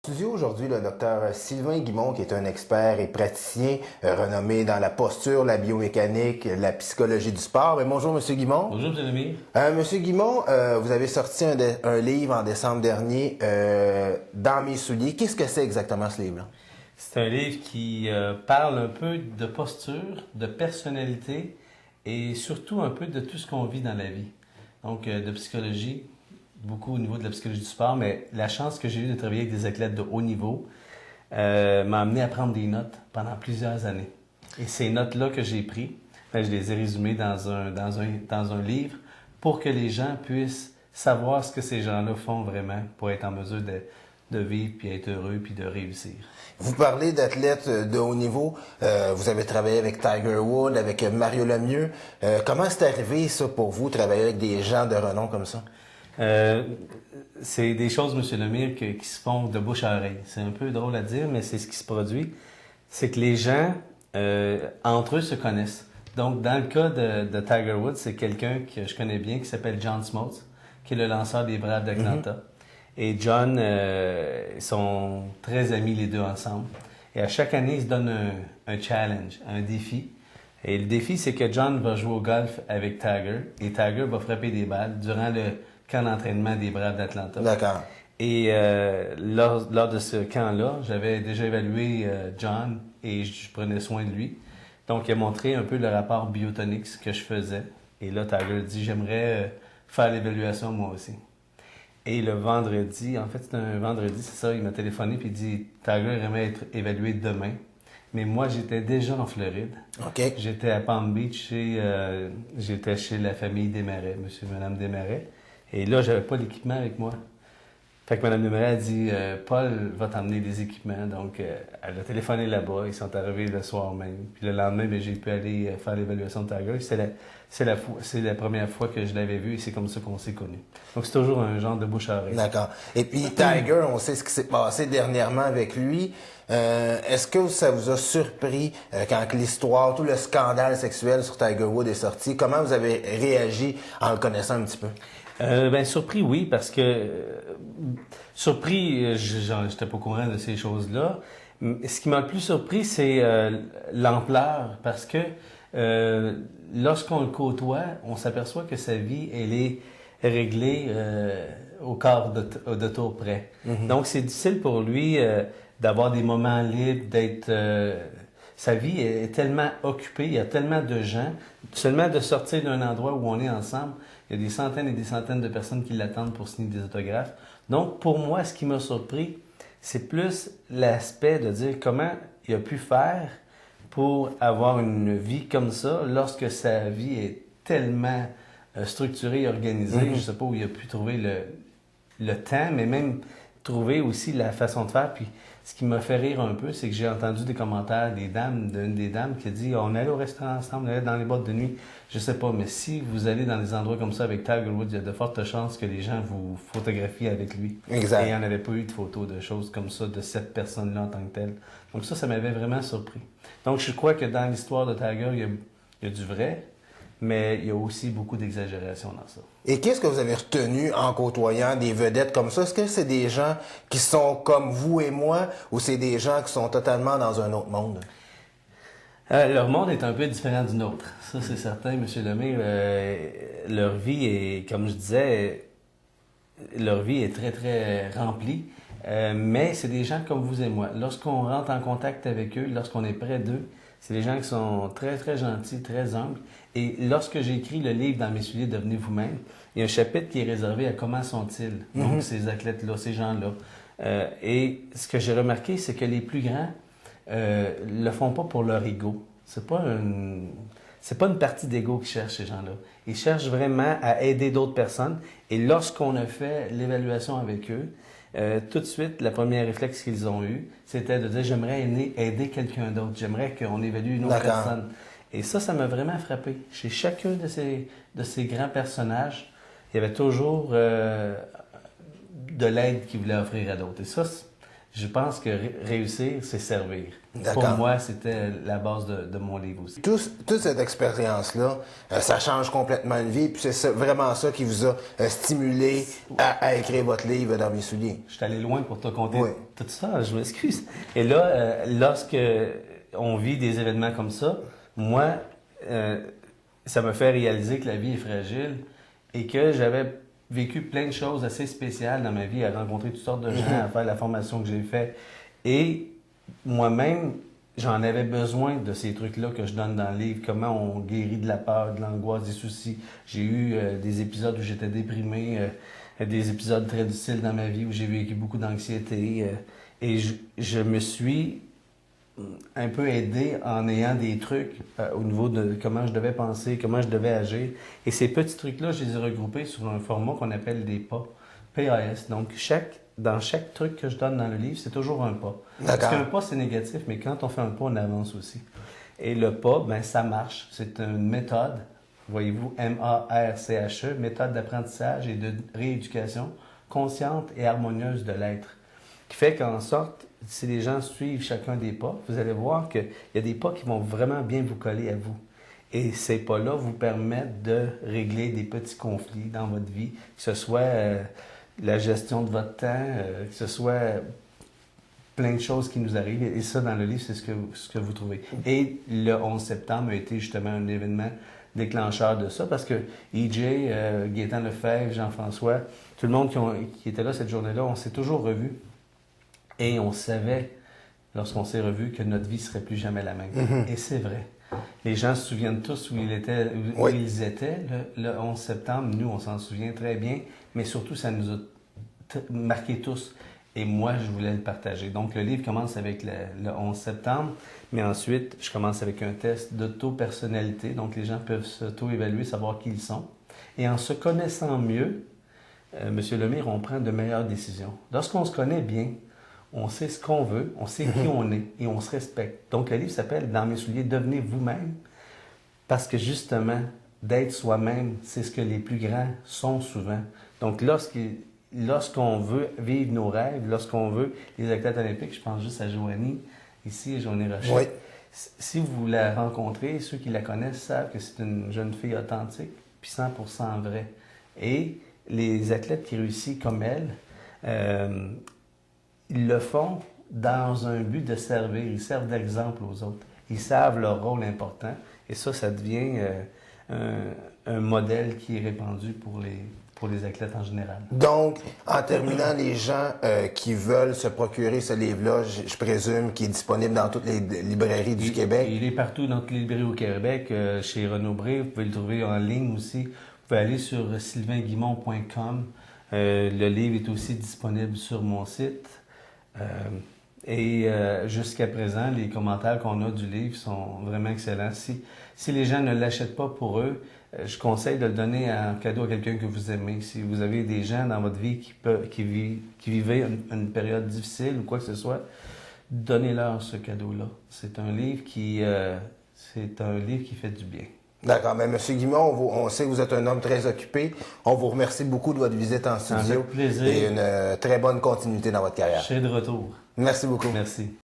studio aujourd'hui le docteur Sylvain Guimond, qui est un expert et praticien renommé dans la posture, la biomécanique, la psychologie du sport. Mais bonjour, Monsieur Guimond. Bonjour, M. Lemire. Monsieur Guimond, vous avez sorti un livre en décembre dernier, Dans mes souliers. Qu'est-ce que c'est exactement ce livre-là? C'est un livre qui parle un peu de posture, de personnalité et surtout un peu de tout ce qu'on vit dans la vie. Donc, de psychologie, beaucoup au niveau de la psychologie du sport, mais la chance que j'ai eue de travailler avec des athlètes de haut niveau m'a amené à prendre des notes pendant plusieurs années. Et ces notes-là que j'ai prises, je les ai résumées dans un livre pour que les gens puissent savoir ce que ces gens-là font vraiment pour être en mesure de vivre, puis être heureux, puis de réussir. Vous parlez d'athlètes de haut niveau. Vous avez travaillé avec Tiger Woods, avec Mario Lemieux. Comment c'est arrivé, ça, pour vous, travailler avec des gens de renom comme ça? C'est des choses, M. Lemire, qui se font de bouche à oreille. C'est un peu drôle à dire, mais c'est ce qui se produit. C'est que les gens, entre eux, se connaissent. Donc, dans le cas de Tiger Woods, c'est quelqu'un que je connais bien qui s'appelle John Smoltz, qui est le lanceur des Braves d'Atlanta. Et John, ils sont très amis les deux ensemble. Et à chaque année, ils se donnent un challenge, un défi. Et le défi, c'est que John va jouer au golf avec Tiger. Et Tiger va frapper des balles durant le camp d'entraînement des Braves d'Atlanta. D'accord. Et lors de ce camp-là, j'avais déjà évalué John et je prenais soin de lui. Donc, il a montré un peu le rapport biotonique, ce que je faisais. Et là, Tiger dit, j'aimerais faire l'évaluation moi aussi. Et le vendredi, en fait, c'était un vendredi, c'est ça, il m'a téléphoné et il dit, Tiger aimerait être évalué demain. Mais moi, j'étais déjà en Floride. OK. J'étais à Palm Beach, j'étais chez la famille Desmarais, monsieur et madame Desmarais. Et là, j'avais pas l'équipement avec moi. Fait que Mme Desmarais a dit Paul va t'emmener des équipements. Donc, elle a téléphoné là-bas. Ils sont arrivés le soir même. Puis le lendemain, bien, j'ai pu aller faire l'évaluation de Tiger. C'est la première fois que je l'avais vu et c'est comme ça qu'on s'est connus. Donc, c'est toujours un genre de bouche à oreille. D'accord. Et puis, Tiger, on sait ce qui s'est passé dernièrement avec lui. Est-ce que ça vous a surpris quand l'histoire, tout le scandale sexuel sur Tiger Woods est sorti? Comment vous avez réagi en le connaissant un petit peu? Ben surpris, oui, parce que surpris, j'étais pas au courant de ces choses-là. Ce qui m'a le plus surpris, c'est l'ampleur, parce que lorsqu'on le côtoie, on s'aperçoit que sa vie, elle est réglée au quart de tour près. Donc, c'est difficile pour lui d'avoir des moments libres, d'être... sa vie est tellement occupée, il y a tellement de gens. Seulement de sortir d'un endroit où on est ensemble, il y a des centaines et des centaines de personnes qui l'attendent pour signer des autographes. Donc, pour moi, ce qui m'a surpris, c'est plus l'aspect de dire comment il a pu faire pour avoir une vie comme ça lorsque sa vie est tellement structurée et organisée. Je ne sais pas où il a pu trouver le temps, mais même trouver aussi la façon de faire. Puis, ce qui m'a fait rire un peu, c'est que j'ai entendu des commentaires d'une des dames qui a dit on allait au restaurant ensemble, on allait dans les boîtes de nuit. Je sais pas, mais si vous allez dans des endroits comme ça avec Tiger Woods, il y a de fortes chances que les gens vous photographient avec lui. Exact. Et il n'y en avait pas eu de photos de choses comme ça, de cette personne-là en tant que telle. Donc ça m'avait vraiment surpris. Donc je crois que dans l'histoire de Tiger, il y a du vrai, mais il y a aussi beaucoup d'exagération dans ça. Et qu'est-ce que vous avez retenu en côtoyant des vedettes comme ça? Est-ce que c'est des gens qui sont comme vous et moi ou c'est des gens qui sont totalement dans un autre monde? Leur monde est un peu différent du nôtre. Ça, c'est certain, M. Lemire. Leur vie est, comme je disais, leur vie est très, très remplie. Mais c'est des gens comme vous et moi. Lorsqu'on rentre en contact avec eux, lorsqu'on est près d'eux, c'est des gens qui sont très, très gentils, très humbles. Et lorsque j'ai écrit le livre Dans mes souliers, devenez vous-même, il y a un chapitre qui est réservé à comment sont-ils, donc ces athlètes-là, ces gens-là. Et ce que j'ai remarqué, c'est que les plus grands le font pas pour leur ego. C'est pas une partie d'ego qu'ils cherchent, ces gens-là. Ils cherchent vraiment à aider d'autres personnes. Et lorsqu'on a fait l'évaluation avec eux, tout de suite, le premier réflexe qu'ils ont eu, c'était de dire j'aimerais aider quelqu'un d'autre. J'aimerais qu'on évalue une autre personne. Et ça m'a vraiment frappé. Chez chacun de ces grands personnages, il y avait toujours de l'aide qu'ils voulaient offrir à d'autres. Et ça, Je pense que réussir, c'est servir. D'accord. Pour moi, c'était la base de mon livre aussi. Toute cette expérience-là, ça change complètement une vie, puis c'est vraiment ça qui vous a stimulé à écrire votre livre Dans mes souliers. Je suis allé loin pour te conter Oui. tout ça, je m'excuse. Et là, lorsque on vit des événements comme ça, moi, ça me fait réaliser que la vie est fragile et que j'avais vécu plein de choses assez spéciales dans ma vie, à rencontrer toutes sortes de gens, à faire la formation que j'ai faite. Et moi-même, j'en avais besoin de ces trucs-là que je donne dans le livre, comment on guérit de la peur, de l'angoisse, des soucis. J'ai eu des épisodes où j'étais déprimé, des épisodes très difficiles dans ma vie où j'ai vécu beaucoup d'anxiété. Et je me suis un peu aidé en ayant des trucs au niveau de comment je devais penser, comment je devais agir. Et ces petits trucs-là, je les ai regroupés sur un format qu'on appelle des pas, PAS. Donc, dans chaque truc que je donne dans le livre, c'est toujours un pas. Parce qu'un pas, c'est négatif, mais quand on fait un pas, on avance aussi. Et le pas, ben ça marche. C'est une méthode, voyez-vous, MARCHE, méthode d'apprentissage et de rééducation consciente et harmonieuse de l'être, qui fait qu'en sorte, si les gens suivent chacun des pas, vous allez voir qu'il y a des pas qui vont vraiment bien vous coller à vous. Et ces pas-là vous permettent de régler des petits conflits dans votre vie, que ce soit la gestion de votre temps, que ce soit plein de choses qui nous arrivent. Et ça, dans le livre, c'est ce que vous trouvez. Et le 11 septembre a été justement un événement déclencheur de ça, parce que EJ, Gaétan Lefebvre, Jean-François, tout le monde qui était là cette journée-là, on s'est toujours revus. Et on savait, lorsqu'on s'est revus, que notre vie ne serait plus jamais la même. Et c'est vrai. Les gens se souviennent tous où ils étaient le 11 septembre. Nous, on s'en souvient très bien, mais surtout, ça nous a marqué tous. Et moi, je voulais le partager. Donc, le livre commence avec le 11 septembre, mais ensuite, je commence avec un test d'auto-personnalité. Donc, les gens peuvent s'auto-évaluer, savoir qui ils sont. Et en se connaissant mieux, Monsieur Lemire, on prend de meilleures décisions. Lorsqu'on se connaît bien, on sait ce qu'on veut, on sait qui on est et on se respecte. Donc, le livre s'appelle « Dans mes souliers, devenez vous-même » parce que justement, d'être soi-même, c'est ce que les plus grands sont souvent. Donc, lorsqu'on veut vivre nos rêves, lorsqu'on veut les athlètes olympiques, je pense juste à Joanie, ici, Joanie Rochette. Oui. Si vous la rencontrez, ceux qui la connaissent savent que c'est une jeune fille authentique, puis 100% vraie. Et les athlètes qui réussissent comme elle, ils le font dans un but de servir. Ils servent d'exemple aux autres. Ils savent leur rôle important. Et ça devient un modèle qui est répandu pour les athlètes en général. Donc, en terminant, les gens qui veulent se procurer ce livre-là, je présume qu'il est disponible dans toutes les librairies du Québec. Il est partout dans toutes les librairies au Québec, chez Renaud Bré. Vous pouvez le trouver en ligne aussi. Vous pouvez aller sur sylvainguimont.com. Le livre est aussi disponible sur mon site. Jusqu'à présent, les commentaires qu'on a du livre sont vraiment excellents. Si les gens ne l'achètent pas pour eux, je conseille de le donner en cadeau à quelqu'un que vous aimez. Si vous avez des gens dans votre vie qui vivaient une période difficile ou quoi que ce soit, donnez-leur ce cadeau-là. C'est un livre qui fait du bien. D'accord, mais M. Guimont, on sait que vous êtes un homme très occupé. On vous remercie beaucoup de votre visite en studio. Avec plaisir. Et une très bonne continuité dans votre carrière. Je suis de retour. Merci beaucoup. Merci.